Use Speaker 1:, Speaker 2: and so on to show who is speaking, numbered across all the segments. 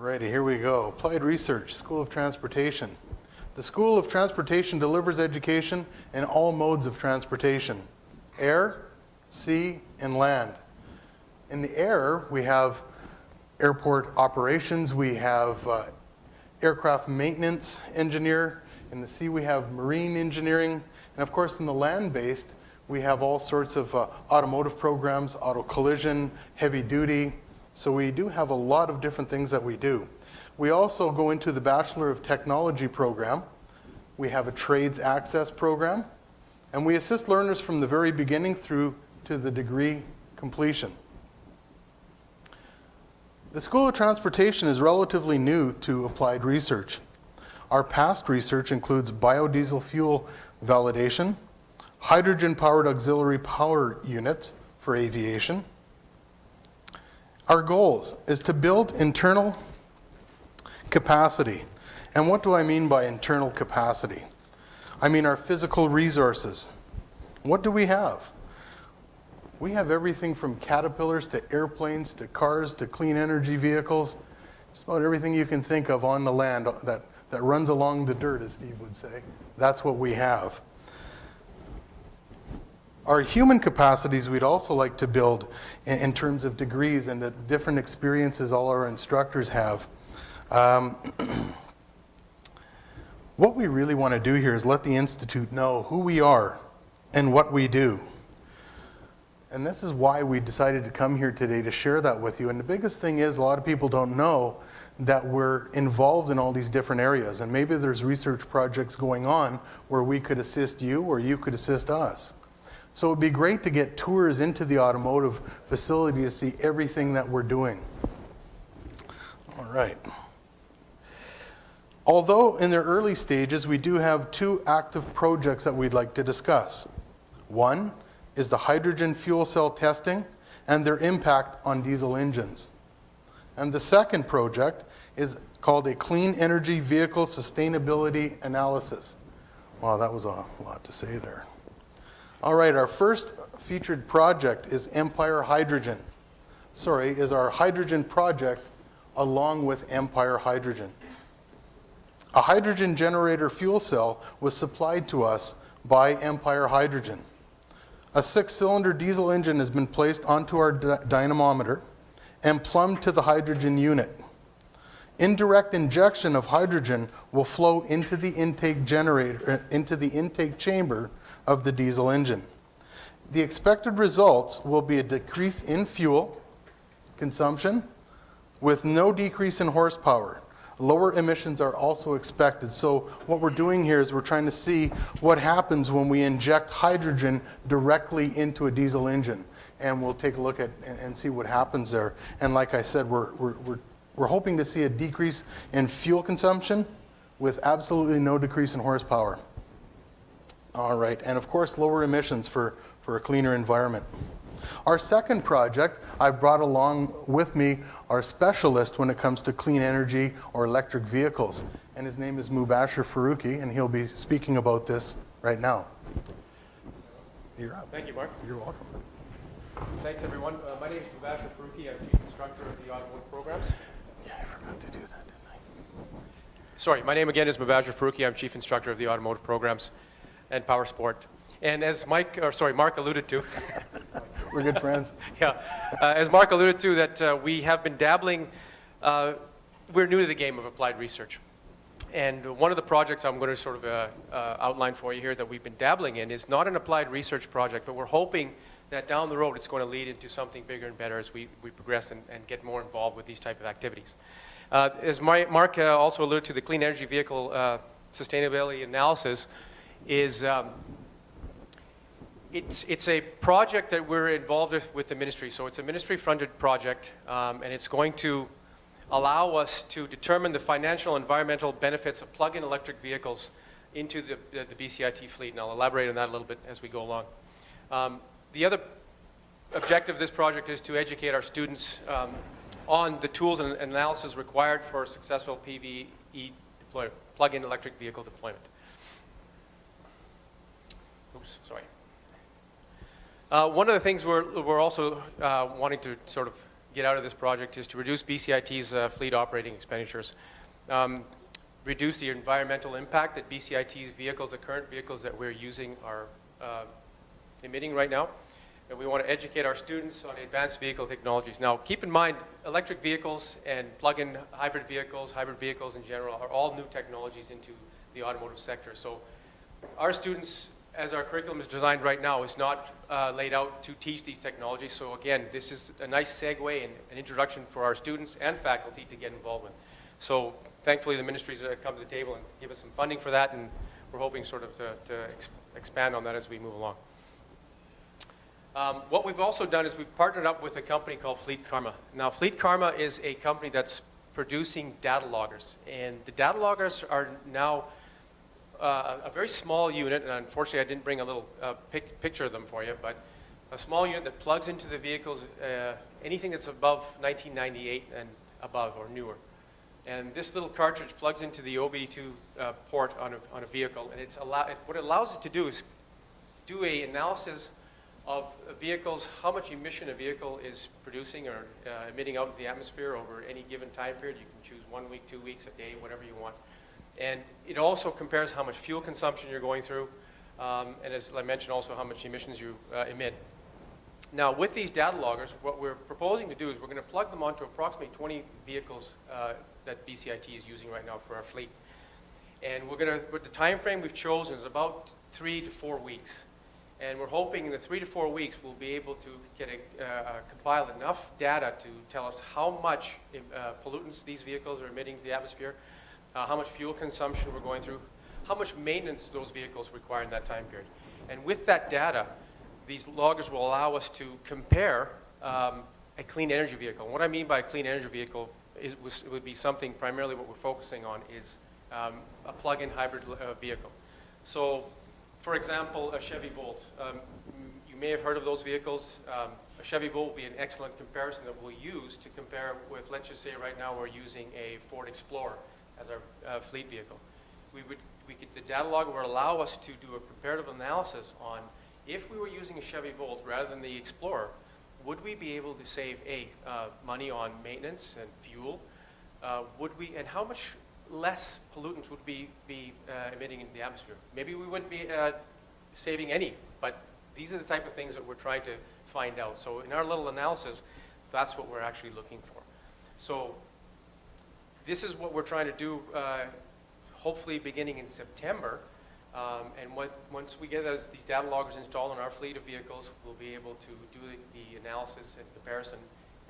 Speaker 1: Alrighty, here we go. Applied Research, School of Transportation. The School of Transportation delivers education in all modes of transportation: air, sea, and land. In the air, we have airport operations, we have aircraft maintenance engineer. In the sea, we have marine engineering. And of course, in the land-based, we have all sorts of automotive programs, auto collision, heavy duty. So we do have a lot of different things that we do. We also go into the Bachelor of Technology program. We have a trades access program. And we assist learners from the very beginning through to the degree completion. The School of Transportation is relatively new to applied research. Our past research includes biodiesel fuel validation, hydrogen-powered auxiliary power units for aviation. Our goals is to build internal capacity. And what do I mean by internal capacity? I mean our physical resources. What do we have? We have everything from caterpillars to airplanes to cars to clean energy vehicles. Just about everything you can think of on the land that runs along the dirt, as Steve would say. That's what we have. Our human capacities we'd also like to build in terms of degrees and the different experiences all our instructors have. What we really want to do here is let the Institute know who we are and what we do. And this is why we decided to come here today to share that with you. And the biggest thing is a lot of people don't know that we're involved in all these different areas. And maybe there's research projects going on where we could assist you or you could assist us. So it would be great to get tours into the automotive facility to see everything that we're doing. All right. Although in their early stages, we do have two active projects that we'd like to discuss. One is the hydrogen fuel cell testing and their impact on diesel engines. And the second project is called a Clean Energy Vehicle Sustainability Analysis. Wow, that was a lot to say there. All right, our first featured project is Empire Hydrogen. Is our hydrogen project along with Empire Hydrogen. A hydrogen generator fuel cell was supplied to us by Empire Hydrogen. A 6-cylinder diesel engine has been placed onto our dynamometer and plumbed to the hydrogen unit. Indirect injection of hydrogen will flow into the intake generator, into the intake chamber of the diesel engine. The expected results will be a decrease in fuel consumption with no decrease in horsepower. Lower emissions are also expected. So what we're doing here is we're trying to see what happens when we inject hydrogen directly into a diesel engine. And we'll take a look at and see what happens there. And like I said, we're hoping to see a decrease in fuel consumption with absolutely no decrease in horsepower. All right, and of course lower emissions for a cleaner environment. Our second project, I brought along with me our specialist when it comes to clean energy or electric vehicles. And his name is Mubashir Faruqi, and he'll be speaking about this right now. You're up.
Speaker 2: Thank you, Mark.
Speaker 1: You're welcome.
Speaker 2: Thanks, everyone. My name is Mubashir Faruqi. I'm Chief Instructor of the Automotive Programs.
Speaker 1: Yeah, I forgot to do that, didn't I?
Speaker 2: Sorry, my name again is Mubashir Faruqi. I'm Chief Instructor of the Automotive Programs and Power Sport. And as Mark alluded to,
Speaker 1: we're good friends.
Speaker 2: Yeah, as Mark alluded to, that we have been dabbling. We're new to the game of applied research, and one of the projects I'm going to sort of outline for you here that we've been dabbling in is not an applied research project, but we're hoping that down the road it's going to lead into something bigger and better as we progress and get more involved with these type of activities. As Mark also alluded to, the Clean Energy Vehicle Sustainability Analysis is. It's a project that we're involved with the ministry. So it's a ministry-funded project, and it's going to allow us to determine the financial and environmental benefits of plug-in electric vehicles into the BCIT fleet. And I'll elaborate on that a little bit as we go along. The other objective of this project is to educate our students on the tools and analysis required for successful PVE deployment, plug-in electric vehicle deployment. Oops, sorry. One of the things we're also wanting to sort of get out of this project is to reduce BCIT's fleet operating expenditures, reduce the environmental impact that BCIT's vehicles, the current vehicles that we're using, are emitting right now. And we want to educate our students on advanced vehicle technologies. Now, keep in mind, electric vehicles and plug-in hybrid vehicles in general, are all new technologies into the automotive sector. So our students, as our curriculum is designed right now, is not laid out to teach these technologies. So again, this is a nice segue and an introduction for our students and faculty to get involved in. So thankfully, the ministry's come to the table and give us some funding for that, and we're hoping sort of to expand on that as we move along. What we've also done is we've partnered up with a company called Fleet Karma. Now, Fleet Karma is a company that's producing data loggers, and the data loggers are now a very small unit, and unfortunately I didn't bring a little picture of them for you, but a small unit that plugs into the vehicles, anything that's above 1998 and above or newer. And this little cartridge plugs into the OBD2 port on a vehicle, and what it allows it to do is do an analysis of vehicles, how much emission a vehicle is producing or emitting out into the atmosphere over any given time period. You can choose 1 week, 2 weeks, a day, whatever you want. And it also compares how much fuel consumption you're going through, and as I mentioned, also how much emissions you emit. Now, with these data loggers, what we're proposing to do is we're going to plug them onto approximately 20 vehicles that BCIT is using right now for our fleet. And with the time frame we've chosen is about 3 to 4 weeks. And we're hoping in the 3 to 4 weeks we'll be able to compile enough data to tell us how much pollutants these vehicles are emitting to the atmosphere, how much fuel consumption we're going through, how much maintenance those vehicles require in that time period. And with that data, these loggers will allow us to compare a clean energy vehicle. And what I mean by a clean energy vehicle would be something primarily what we're focusing on is a plug-in hybrid vehicle. So, for example, a Chevy Bolt. You may have heard of those vehicles. A Chevy Bolt will be an excellent comparison that we'll use to compare with, let's just say right now we're using a Ford Explorer as our fleet vehicle. The data logger will allow us to do a comparative analysis on if we were using a Chevy Bolt rather than the Explorer, would we be able to save money on maintenance and fuel? And how much less pollutants would be emitting into the atmosphere? Maybe we wouldn't be saving any, but these are the type of things that we're trying to find out. So in our little analysis, that's what we're actually looking for. So this is what we're trying to do, hopefully beginning in September. And once we get these data loggers installed on our fleet of vehicles, we'll be able to do the analysis and comparison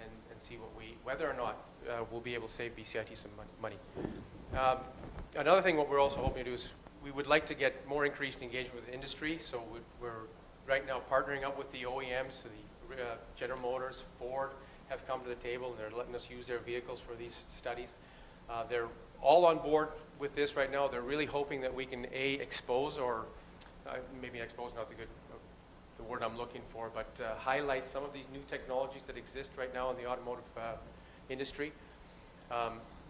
Speaker 2: and see whether or not we'll be able to save BCIT some money. Another thing, what we're also hoping to do is we would like to get more increased engagement with industry. So we're right now partnering up with the OEMs. So the General Motors, Ford have come to the table, and they're letting us use their vehicles for these studies. They're all on board with this right now. They're really hoping that we can expose, or maybe expose not the word I'm looking for, but highlight some of these new technologies that exist right now in the automotive industry.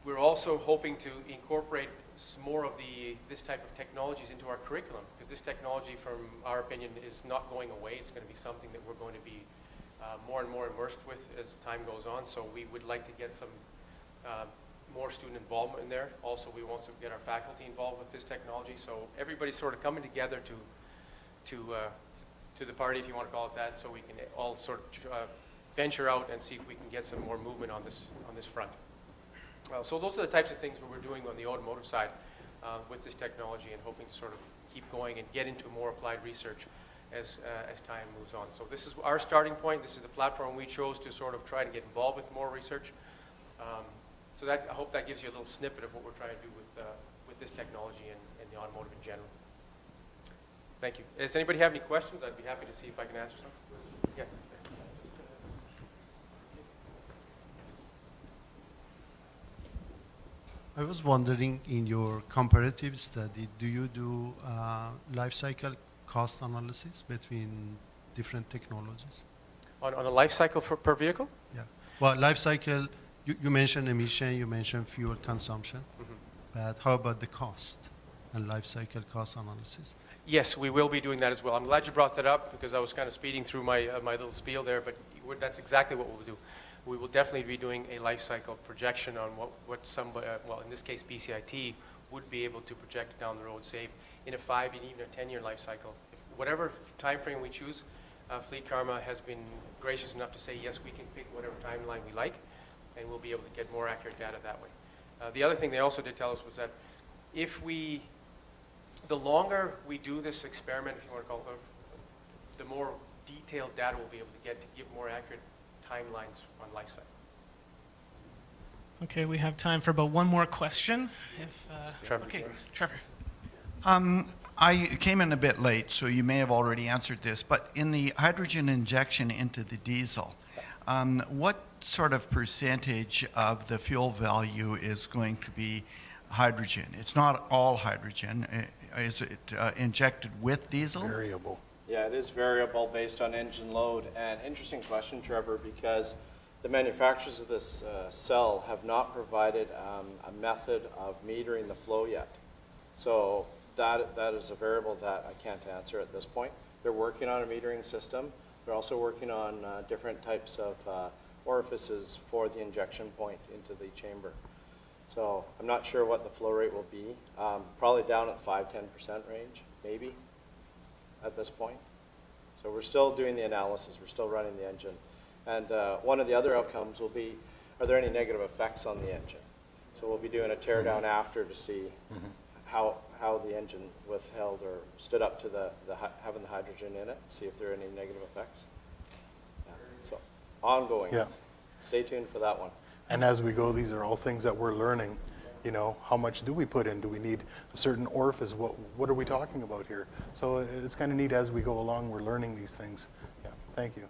Speaker 2: We're also hoping to incorporate some more of this type of technologies into our curriculum, because this technology, from our opinion, is not going away. It's going to be something that we're going to be more and more immersed with as time goes on. So we would like to get some more student involvement in there. Also, we want to get our faculty involved with this technology. So everybody's sort of coming together to the party, if you want to call it that, so we can all sort of venture out and see if we can get some more movement on this front. So those are the types of things that we're doing on the automotive side with this technology, and hoping to sort of keep going and get into more applied research as time moves on. So this is our starting point. This is the platform we chose to sort of try to get involved with more research. So I hope that gives you a little snippet of what we're trying to do with this technology and the automotive in general. Thank you. Does anybody have any questions? I'd be happy to see if I can answer some. Yes.
Speaker 3: I was wondering, in your comparative study, do you do life cycle cost analysis between different technologies?
Speaker 2: On a life cycle per vehicle?
Speaker 3: Yeah. Well, life cycle, you mentioned emission, you mentioned fuel consumption, but how about the cost and life cycle cost analysis?
Speaker 2: Yes, we will be doing that as well. I'm glad you brought that up, because I was kind of speeding through my little spiel there, but that's exactly what we'll do. we will definitely be doing a life cycle projection on what somebody, well, in this case, BCIT, would be able to project down the road, say, in a 5 and even a 10-year life cycle. Whatever time frame we choose, Fleet Karma has been gracious enough to say, yes, we can pick whatever timeline we like, and we'll be able to get more accurate data that way. The other thing they also did tell us was that the longer we do this experiment, if you want to call it, the more detailed data we'll be able to get to give more accurate timelines on life cycle.
Speaker 4: Okay, we have time for about one more question.
Speaker 2: Trevor.
Speaker 4: Okay, Trevor.
Speaker 5: I came in a bit late, so you may have already answered this, but in the hydrogen injection into the diesel, what sort of percentage of the fuel value is going to be hydrogen? It's not all hydrogen. Is it injected with diesel?
Speaker 1: Variable.
Speaker 6: Yeah, it is variable based on engine load. And interesting question, Trevor, because the manufacturers of this cell have not provided a method of metering the flow yet. So that is a variable that I can't answer at this point. They're working on a metering system. They're also working on different types of orifices for the injection point into the chamber. So I'm not sure what the flow rate will be. Probably down at 5-10% range, maybe, at this point. So we're still doing the analysis. We're still running the engine. And one of the other outcomes will be, are there any negative effects on the engine? So we'll be doing a tear down after to see how the engine withheld or stood up to having the hydrogen in it, see if there are any negative effects. Yeah. So ongoing.
Speaker 1: Yeah.
Speaker 6: Stay tuned for that one.
Speaker 1: And as we go, these are all things that we're learning. You know, how much do we put in? Do we need a certain orifice? What are we talking about here? So it's kind of neat as we go along, we're learning these things. Yeah, thank you.